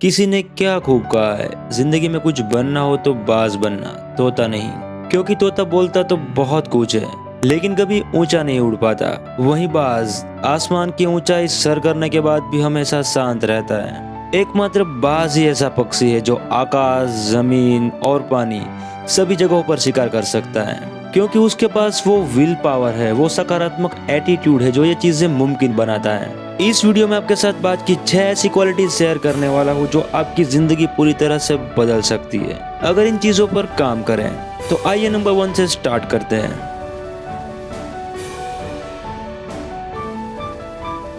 किसी ने क्या खूब कहा है, जिंदगी में कुछ बनना हो तो बाज बनना, तोता नहीं। क्योंकि तोता बोलता तो बहुत कुछ है लेकिन कभी ऊंचा नहीं उड़ पाता। वहीं बाज आसमान की ऊंचाई सर करने के बाद भी हमेशा शांत रहता है। एकमात्र बाज ही ऐसा पक्षी है जो आकाश, जमीन और पानी सभी जगहों पर शिकार कर सकता है। क्योंकि उसके पास वो विल पावर है, वो सकारात्मक एटीट्यूड है जो ये चीजें मुमकिन बनाता है। इस वीडियो में आपके साथ बात की 6 ऐसी क्वालिटीज शेयर करने वाला हूँ जो आपकी जिंदगी पूरी तरह से बदल सकती है अगर इन चीजों पर काम करें। तो आइए नंबर 1 से स्टार्ट करते हैं।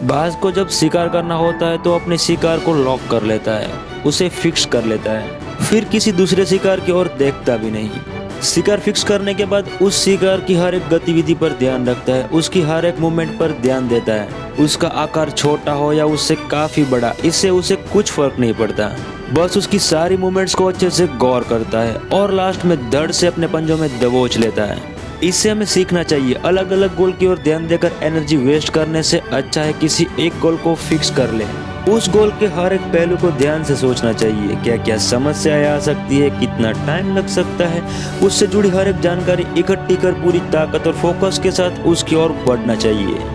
बाज को जब शिकार करना होता है तो अपने शिकार को लॉक कर लेता है, उसे फिक्स कर लेता है, फिर किसी दूसरे शिकार की ओर देखता भी नहीं। शिकार फिक्स करने के बाद उस शिकार की हर एक गतिविधि पर ध्यान रखता है, उसकी हर एक मूवमेंट पर ध्यान देता है। उसका आकार छोटा हो या उससे काफी बड़ा, इससे उसे कुछ फर्क नहीं पड़ता। बस उसकी सारी मूवमेंट्स को अच्छे से गौर करता है और लास्ट में धड़ से अपने पंजों में दबोच लेता है। इससे हमें सीखना चाहिए, अलग अलग गोल की ओर ध्यान देकर एनर्जी वेस्ट करने से अच्छा है किसी एक गोल को फिक्स कर ले। उस गोल के हर एक पहलू को ध्यान से सोचना चाहिए, क्या क्या समस्याएं आ सकती है, कितना टाइम लग सकता है। उससे जुड़ी हर एक जानकारी इकट्ठी कर पूरी ताकत और फोकस के साथ उसकी ओर बढ़ना चाहिए।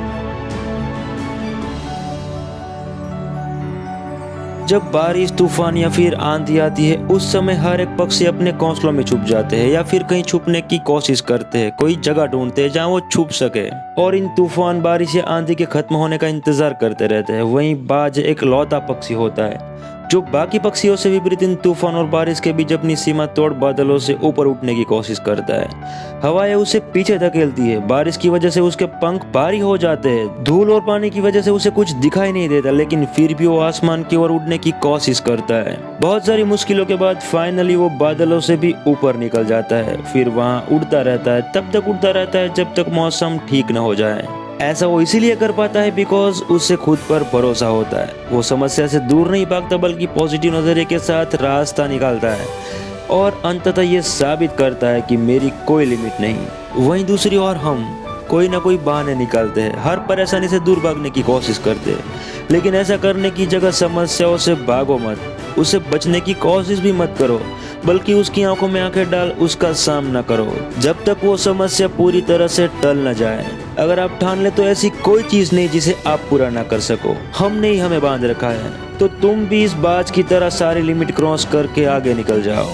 जब बारिश, तूफान या फिर आंधी आती है उस समय हर एक पक्षी अपने घोंसलों में छुप जाते हैं या फिर कहीं छुपने की कोशिश करते हैं, कोई जगह ढूंढते हैं जहां वो छुप सके और इन तूफान, बारिश या आंधी के खत्म होने का इंतजार करते रहते हैं। वहीं बाज एक लौता पक्षी होता है जो बाकी पक्षियों से विपरीत इन तूफान और बारिश के बीच अपनी सीमा तोड़ बादलों से ऊपर उठने की कोशिश करता है। हवाएं उसे पीछे धकेलती है, बारिश की वजह से उसके पंख भारी हो जाते हैं, धूल और पानी की वजह से उसे कुछ दिखाई नहीं देता, लेकिन फिर भी वो आसमान की ओर उड़ने की कोशिश करता है। बहुत सारी मुश्किलों के बाद फाइनली वो बादलों से भी ऊपर निकल जाता है, फिर वहाँ उड़ता रहता है, तब तक उड़ता रहता है जब तक मौसम ठीक न हो जाए। ऐसा वो इसीलिए कर पाता है बिकॉज उससे खुद पर भरोसा होता है। वो समस्या से दूर नहीं भागता बल्कि पॉजिटिव नजरिए के साथ रास्ता निकालता है और अंततः ये साबित करता है कि मेरी कोई लिमिट नहीं। वहीं दूसरी ओर हम कोई ना कोई बहाने निकालते हैं, हर परेशानी से दूर भागने की कोशिश करते हैं, लेकिन ऐसा करने की जगह समस्याओं से भागो मत, उससे बचने की कोशिश भी मत करो, बल्कि उसकी आंखों में आंखें डाल उसका सामना करो जब तक वो समस्या पूरी तरह से टल न जाए। अगर आप ठान ले तो ऐसी कोई चीज नहीं जिसे आप पूरा ना कर सको। हमने ही हमें बांध रखा है, तो तुम भी इस बाज की तरह सारी लिमिट क्रॉस करके आगे निकल जाओ।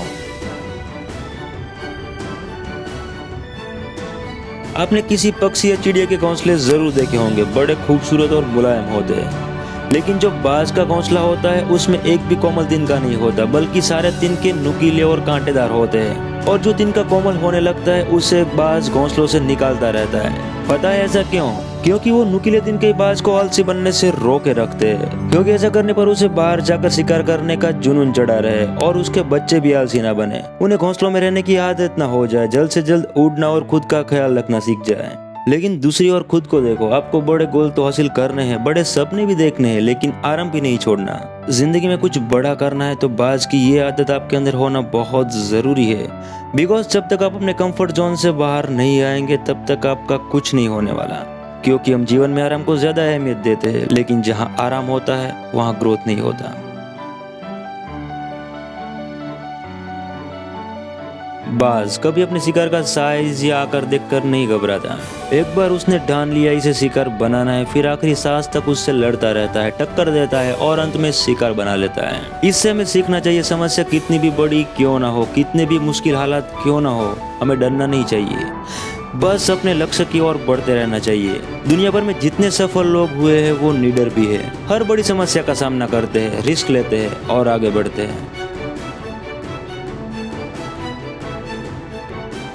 आपने किसी पक्षी या चिड़िया के घोंसले जरूर देखे होंगे, बड़े खूबसूरत और मुलायम होते हैं, लेकिन जो बाज का घोंसला होता है उसमें एक भी कोमल तिनका नहीं होता, बल्कि सारे तिनके नुकीले और कांटेदार होते हैं। और जो तिनका कोमल होने लगता है उसे बाज घोंसलों से निकालता रहता है। पता है ऐसा क्यों? क्योंकि वो नुकीले तिनके बाज को आलसी बनने से रोके रखते हैं, क्योंकि ऐसा करने पर उसे बाहर जाकर शिकार करने का जुनून चढ़ा रहे और उसके बच्चे भी आलसी ना बने, उन्हें घोंसलों में रहने की आदत ना हो जाए, जल्द से जल्द उड़ना और खुद का ख्याल रखना सीख जाए। लेकिन दूसरी ओर खुद को देखो, आपको बड़े गोल तो हासिल करने हैं, बड़े सपने भी देखने हैं, लेकिन आराम भी नहीं छोड़ना। जिंदगी में कुछ बड़ा करना है तो बाज की ये आदत आपके अंदर होना बहुत जरूरी है, बिकॉज जब तक आप अपने कंफर्ट जोन से बाहर नहीं आएंगे तब तक आपका कुछ नहीं होने वाला। क्योंकि हम जीवन में आराम को ज्यादा अहमियत देते हैं, लेकिन जहाँ आराम होता है वहाँ ग्रोथ नहीं होता। बाज कभी अपने शिकार का साइज या आकार देखकर नहीं घबराता। एक बार उसने ठान लिया इसे शिकार बनाना है, फिर आखिरी सांस तक उससे लड़ता रहता है, टक्कर देता है और अंत में शिकार बना लेता है। इससे हमें सीखना चाहिए, समस्या कितनी भी बड़ी क्यों ना हो, कितने भी मुश्किल हालात क्यों ना हो, हमें डरना नहीं चाहिए, बस अपने लक्ष्य की ओर बढ़ते रहना चाहिए। दुनिया भर में जितने सफल लोग हुए हैं वो निडर भी है, हर बड़ी समस्या का सामना करते हैं, रिस्क लेते हैं और आगे बढ़ते हैं।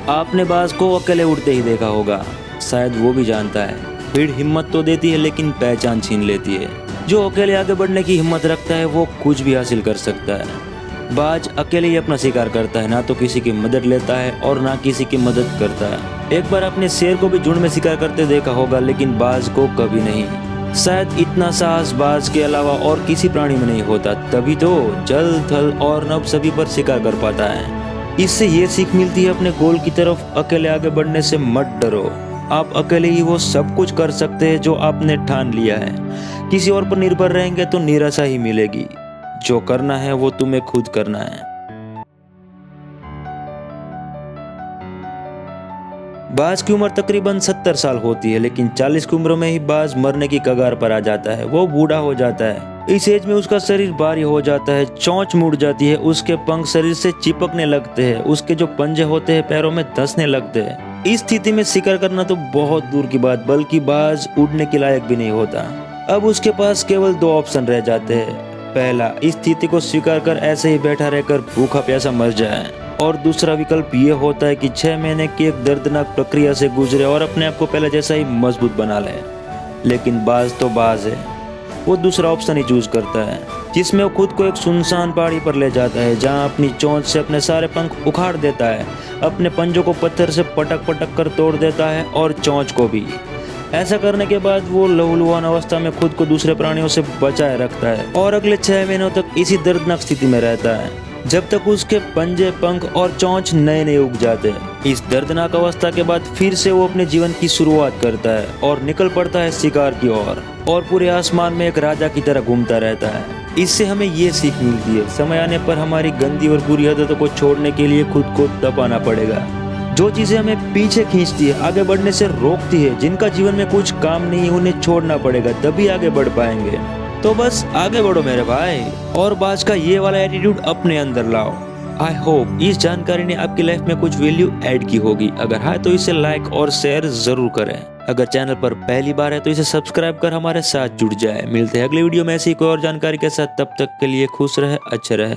आपने बाज को अकेले उड़ते ही देखा होगा, शायद वो भी जानता है भीड़ हिम्मत तो देती है लेकिन पहचान छीन लेती है। जो अकेले आगे बढ़ने की हिम्मत रखता है वो कुछ भी हासिल कर सकता है। बाज अकेले ही अपना शिकार करता है, ना तो किसी की मदद लेता है और ना किसी की मदद करता है। एक बार आपने शेर को भी झुंड में शिकार करते देखा होगा, लेकिन बाज को कभी नहीं। शायद इतना साहस बाज के अलावा और किसी प्राणी में नहीं होता, तभी तो जल, थल और नभ सभी पर शिकार कर पाता है। इससे ये सीख मिलती है, अपने गोल की तरफ अकेले आगे बढ़ने से मत डरो। आप अकेले ही वो सब कुछ कर सकते हैं जो आपने ठान लिया है। किसी और पर निर्भर रहेंगे तो निराशा ही मिलेगी। जो करना है वो तुम्हें खुद करना है। बाज की उम्र तकरीबन 70 साल होती है, लेकिन 40 की उम्र में ही बाज मरने की कगार पर आ जाता है। वो बूढ़ा हो जाता है। इस एज में उसका शरीर भारी हो जाता है, चोंच मुड़ जाती है, उसके पंख शरीर से चिपकने लगते हैं, उसके जो पंजे होते हैं पैरों में धंसने लगते हैं। इस स्थिति में शिकार करना तो बहुत दूर की बात, बल्कि बाज उड़ने के लायक भी नहीं होता। अब उसके पास केवल 2 ऑप्शन रह जाते हैं। पहला, इस स्थिति को स्वीकार कर ऐसे ही बैठा रहकर भूखा प्यासा मर जाए, और दूसरा विकल्प ये होता है कि 6 महीने की एक दर्दनाक प्रक्रिया से गुजरे और अपने आप को पहले जैसा ही मजबूत बना ले। लेकिन बाज तो बाज है, वो दूसरा ऑप्शन ही चूज करता है, जिसमें वो खुद को एक सुनसान पहाड़ी पर ले जाता है, जहां अपनी चोंच से अपने सारे पंख उखाड़ देता है, अपने पंजों को पत्थर से पटक पटक कर तोड़ देता है और चोंच को भी। ऐसा करने के बाद वो लहूलुहान अवस्था में खुद को दूसरे प्राणियों से बचाए रखता है और अगले 6 महीनों तक इसी दर्दनाक स्थिति में रहता है, जब तक उसके पंजे, पंख और चोंच नए नए उग जाते हैं। इस दर्दनाक अवस्था के बाद फिर से वो अपने जीवन की शुरुआत करता है और निकल पड़ता है शिकार की ओर, और पूरे आसमान में एक राजा की तरह घूमता रहता है। इससे हमें ये सीख मिलती है, समय आने पर हमारी गंदी और बुरी आदतों को छोड़ने के लिए खुद को दबाना पड़ेगा। जो चीजें हमें पीछे खींचती है, आगे बढ़ने से रोकती है, जिनका जीवन में कुछ काम नहीं है, उन्हें छोड़ना पड़ेगा, तभी आगे बढ़ पाएंगे। तो बस आगे बढ़ो मेरे भाई, और बाज का ये वाला एटीट्यूड अपने अंदर लाओ। आई होप इस जानकारी ने आपकी लाइफ में कुछ वैल्यू ऐड की होगी। अगर है तो इसे लाइक और शेयर जरूर करें। अगर चैनल पर पहली बार है तो इसे सब्सक्राइब कर हमारे साथ जुड़ जाए। मिलते हैं अगली वीडियो में ऐसी कोई और जानकारी के साथ, तब तक के लिए खुश रहे, अच्छे रहे।